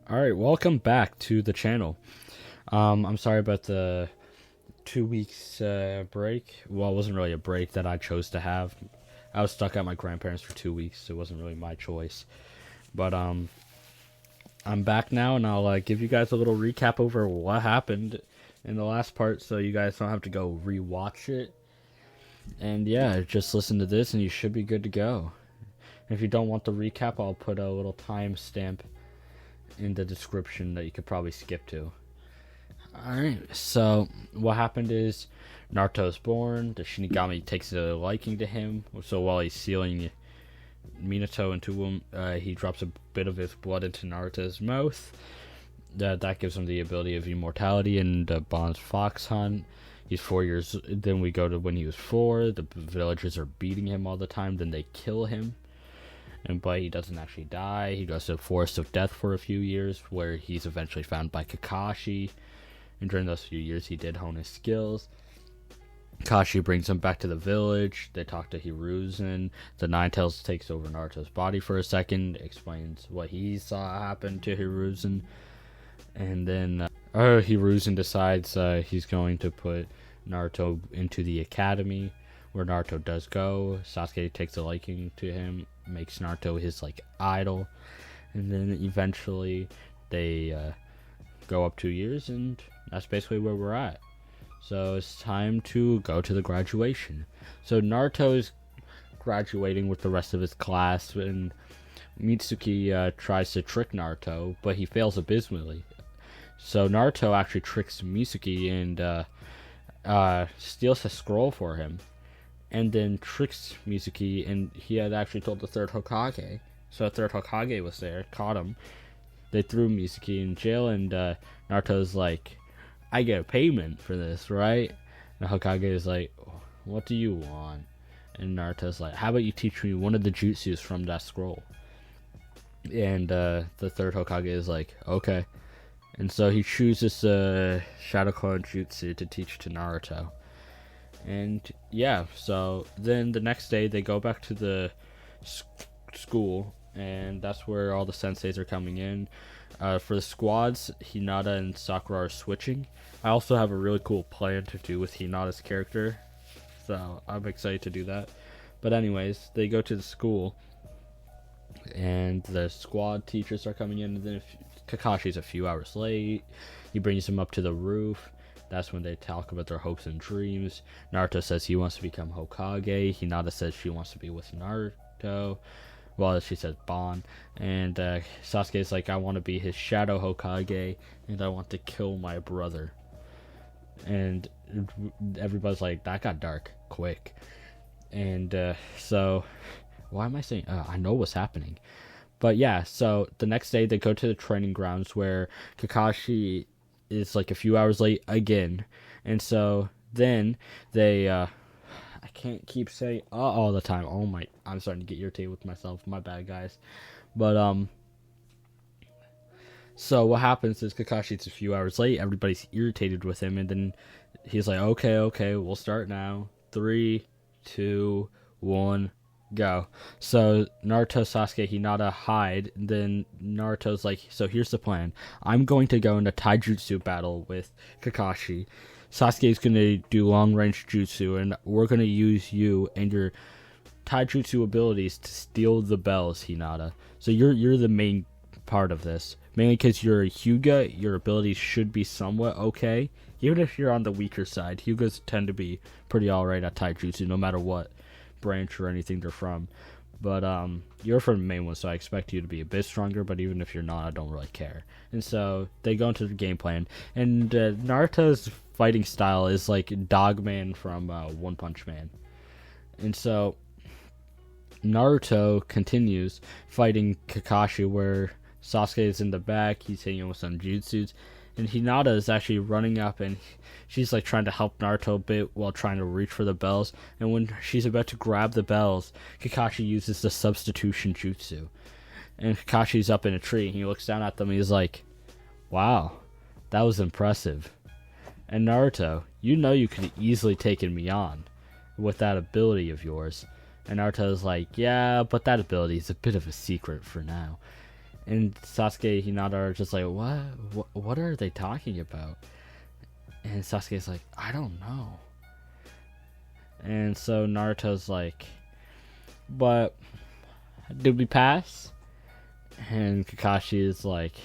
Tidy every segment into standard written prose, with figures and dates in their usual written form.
Alright, welcome back to the channel. I'm sorry about the 2 weeks break. Well, it wasn't really a break that I chose to have. I was stuck at my grandparents for 2 weeks, so it wasn't really my choice. But I'm back now, and I'll give you guys a little recap over what happened in the last part, so you guys don't have to go rewatch it. And yeah, just listen to this, and you should be good to go. If you don't want the recap, I'll put a little timestamp in the description that you could probably skip to. Alright, so what happened is Naruto's born, the Shinigami takes a liking to him, so while he's sealing Minato into him, he drops a bit of his blood into Naruto's mouth. That gives him the ability of immortality and Bond's fox hunt. He's 4 years, then we go to when he was 4, the villagers are beating him all the time, then they kill him. But he doesn't actually die. He goes to the Forest of Death for a few years, where he's eventually found by Kakashi. And during those few years, he did hone his skills. Kakashi brings him back to the village. They talk to Hiruzen. The Ninetales takes over Naruto's body for a second, explains what he saw happen to Hiruzen. And then Hiruzen decides he's going to put Naruto into the academy, where Naruto does go. Sasuke takes a liking to him, makes Naruto his idol, and then eventually they go up 2 years, and that's basically where we're at. So it's time to go to the graduation. So Naruto is graduating with the rest of his class, and Mitsuki tries to trick Naruto, but he fails abysmally. So Naruto actually tricks Mitsuki and steals a scroll for him, and then tricks Mitsuki, and he had actually told the third Hokage. So the third Hokage was there, caught him. They threw Mitsuki in jail, and Naruto's like, I get a payment for this, right? And Hokage is like, what do you want? And Naruto's like, how about you teach me one of the jutsus from that scroll? And the third Hokage is like, okay. And so he chooses Shadow Clone Jutsu to teach to Naruto. And yeah, so then the next day they go back to the school, and that's where all the senseis are coming in. For the squads, Hinata and Sakura are switching. I also have a really cool plan to do with Hinata's character, so I'm excited to do that. But anyways, they go to the school, and the squad teachers are coming in, and then Kakashi's a few hours late. He brings him up to the roof. That's when they talk about their hopes and dreams. Naruto says he wants to become Hokage. Hinata says she wants to be with Naruto. Well, she says Bond. And Sasuke's like, I want to be his shadow Hokage, and I want to kill my brother. And everybody's like, that got dark quick. And so, why am I saying? I know what's happening. But yeah, so the next day they go to the training grounds, where Kakashi is a few hours late again. And so then they I can't keep saying all the time. Oh my, I'm starting to get irritated with myself. My bad, guys. But so what happens is Kakashi's a few hours late. Everybody's irritated with him, and then he's like, okay, we'll start now. 3, 2, 1, go. So Naruto, Sasuke, Hinata hide. Then Naruto's like, so here's the plan. I'm going to go in a taijutsu battle with Kakashi. Sasuke's going to do long range jutsu, and we're going to use you and your taijutsu abilities to steal the bells, Hinata. So you're the main part of this. Mainly because you're a Hyuga, your abilities should be somewhat okay. Even if you're on the weaker side, Hyugas tend to be pretty alright at taijutsu, no matter what branch or anything they're from. But you're from the main one, so I expect you to be a bit stronger, but even if you're not, I don't really care. And so they go into the game plan, and Naruto's fighting style is like Dogman from One Punch Man. And so Naruto continues fighting Kakashi, where Sasuke is in the back, he's hitting him with some jutsus, and Hinata is actually running up, and she's trying to help Naruto a bit while trying to reach for the bells. And when she's about to grab the bells, Kakashi uses the substitution jutsu. And Kakashi's up in a tree, and he looks down at them, and he's like, wow, that was impressive. And Naruto, you know you could have easily taken me on with that ability of yours. And Naruto's like, yeah, but that ability is a bit of a secret for now. And Sasuke, Hinata are just like, what are they talking about? And Sasuke's like, I don't know. And so Naruto's like, but did we pass? And Kakashi is like,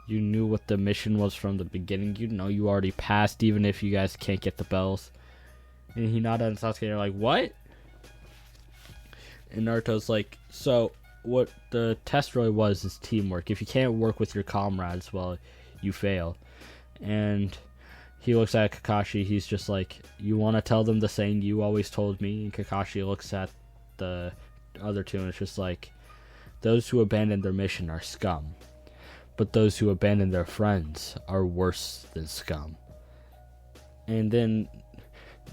you knew what the mission was from the beginning. You know you already passed, even if you guys can't get the bells. And Hinata and Sasuke are like, what? And Naruto's like, so what the test really was is teamwork. If you can't work with your comrades, well, you fail. And he looks at Kakashi. He's just like, you want to tell them the saying you always told me? And Kakashi looks at the other two, and it's just like, those who abandon their mission are scum, but those who abandon their friends are worse than scum. And then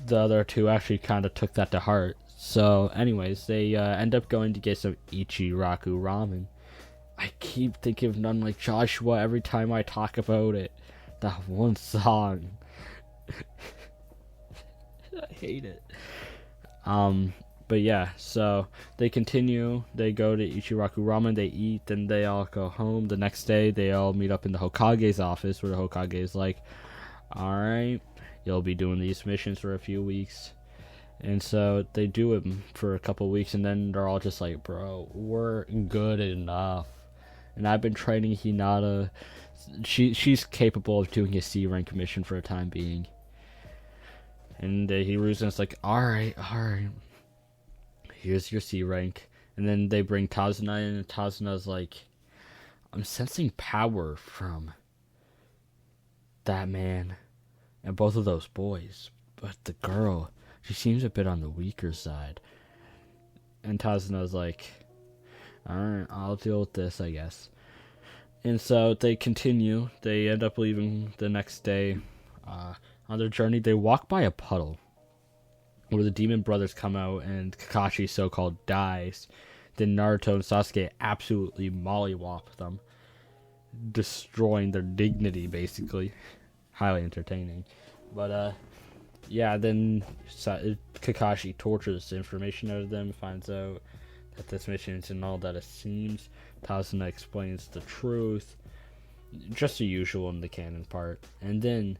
the other two actually kind of took that to heart. So anyways, they end up going to get some Ichiraku ramen. I keep thinking of None Like Joshua every time I talk about it. That one song. I hate it. But yeah, so they continue. They go to Ichiraku Ramen, they eat, then they all go home. The next day, they all meet up in the Hokage's office, where the Hokage is like, alright, you'll be doing these missions for a few weeks. And so they do it for a couple weeks, and then they're all just like, bro, we're good enough. And I've been training Hinata. She's capable of doing a C rank mission for a time being. And Hiruzen's like, alright. Here's your C rank. And then they bring Tazuna in, and Tazuna's like, I'm sensing power from that man and both of those boys. But the girl, she seems a bit on the weaker side. And Tazuna's like, alright, I'll deal with this, I guess. And so they continue. They end up leaving the next day. On their journey, they walk by a puddle where the demon brothers come out and Kakashi so-called dies. Then Naruto and Sasuke absolutely mollywop them, destroying their dignity, basically. Highly entertaining. But, yeah, then Kakashi tortures information out of them, finds out that this mission isn't all that it seems. Tazuna explains the truth. Just the usual in the canon part. And then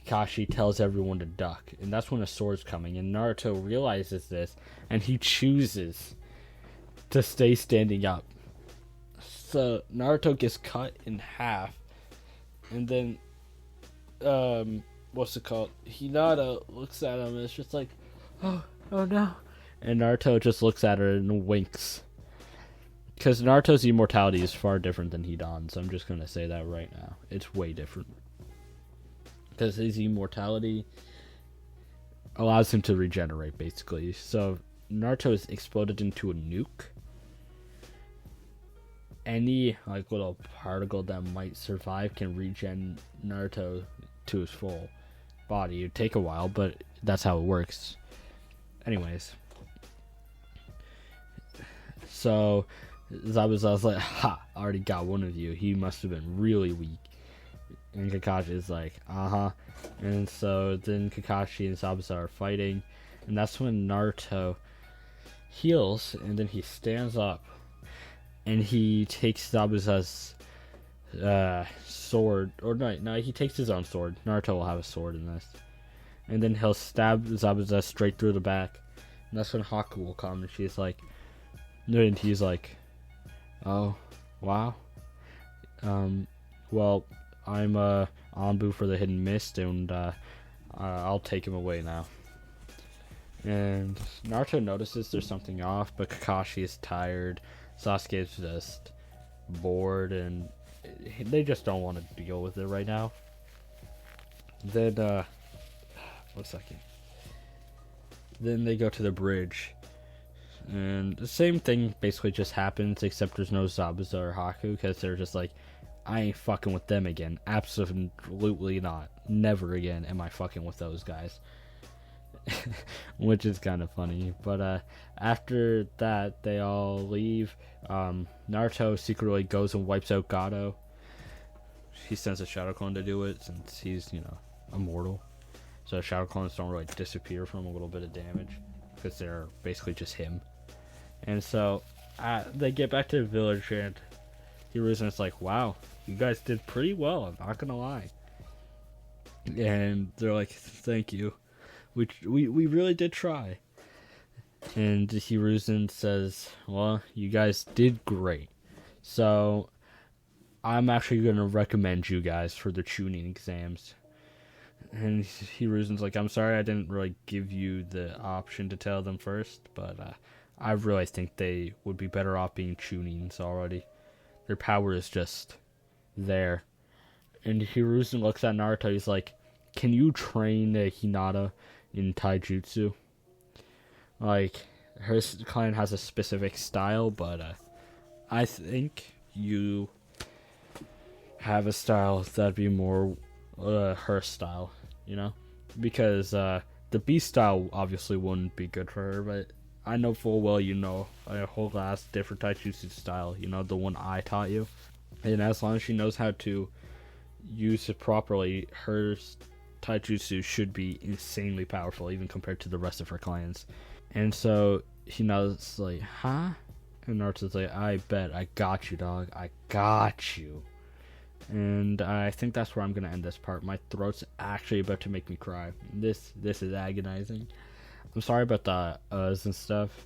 Kakashi tells everyone to duck, and that's when a sword's coming, and Naruto realizes this, and he chooses to stay standing up. So Naruto gets cut in half, and then what's it called? Hinata looks at him and it's just like, oh no. And Naruto just looks at her and winks. Because Naruto's immortality is far different than Hidan's, so I'm just gonna say that right now. It's way different. Because his immortality allows him to regenerate, basically. So Naruto is exploded into a nuke. Any little particle that might survive can regen Naruto to his full body. It'd take a while, but that's how it works. Anyways, so Zabuza's like, ha, I already got one of you. He must have been really weak. And Kakashi is like, And so then Kakashi and Zabuza are fighting. And that's when Naruto heals. And then he stands up. And he takes Zabuza's sword. Or no, he takes his own sword. Naruto will have a sword in this. And then he'll stab Zabuza straight through the back. And that's when Haku will come. And she's like, and he's like, oh, wow. Well, I'm Anbu for the Hidden Mist, and I'll take him away now. And Naruto notices there's something off, but Kakashi is tired. Sasuke's just bored, and they just don't want to deal with it right now. Then, 1 second. Then they go to the bridge, and the same thing basically just happens, except there's no Zabuza or Haku, because they're just like, I ain't fucking with them again. Absolutely not. Never again am I fucking with those guys. Which is kind of funny. But after that, they all leave. Naruto secretly goes and wipes out Gato. He sends a Shadow Clone to do it, since he's, immortal. So Shadow Clones don't really disappear from a little bit of damage, because they're basically just him. And so they get back to the village, and Hiruzen's like, wow, you guys did pretty well, I'm not gonna lie. And they're like, thank you. We really did try. And Hiruzen says, well, you guys did great. So, I'm actually going to recommend you guys for the tuning exams. And Hiruzen's like, I'm sorry I didn't really give you the option to tell them first, but I really think they would be better off being tunings already. Their power is just there. And Hiruzen looks at Naruto, he's like, can you train Hinata in taijutsu? Like, her client has a specific style, but I think you have a style that'd be more her style, you know? Because the beast style obviously wouldn't be good for her, but I know full well you know a whole last different taijutsu style, you know, the one I taught you. And as long as she knows how to use it properly, her taijutsu should be insanely powerful, even compared to the rest of her clients. And so Hinata's like, huh? And Naruto's like, I bet, I got you, dog. I got you. And I think that's where I'm gonna end this part. My throat's actually about to make me cry. This is agonizing. I'm sorry about the uhs and stuff.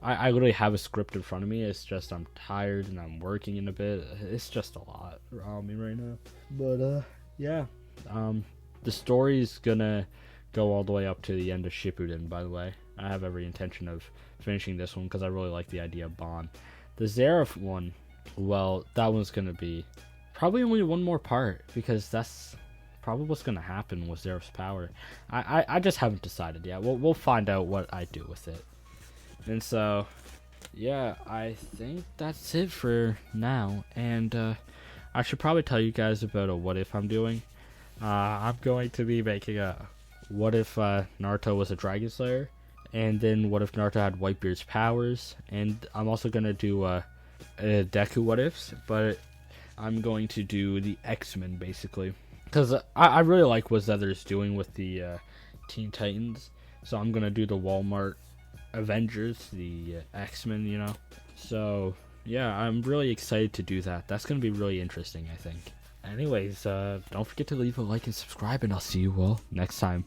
I literally have a script in front of me. It's just I'm tired and I'm working in a bit. It's just a lot around me right now. But yeah. The story's gonna go all the way up to the end of Shippuden, by the way. I have every intention of finishing this one because I really like the idea of Bond. The Zeref one, well, that one's gonna be probably only one more part because that's probably what's gonna happen with Zeref's power. I just haven't decided yet. We'll find out what I do with it. And so, yeah, I think that's it for now. And I should probably tell you guys about a what if I'm doing. I'm going to be making a what if Naruto was a Dragon Slayer, and then what if Naruto had Whitebeard's powers, and I'm also going to do Deku what ifs, but I'm going to do the X-Men basically, because I really like what Zethers doing with the Teen Titans, so I'm going to do the Walmart Avengers, the X-Men, you know. So yeah, I'm really excited to do that. That's going to be really interesting, I think. Anyways, don't forget to leave a like and subscribe, and I'll see you all next time.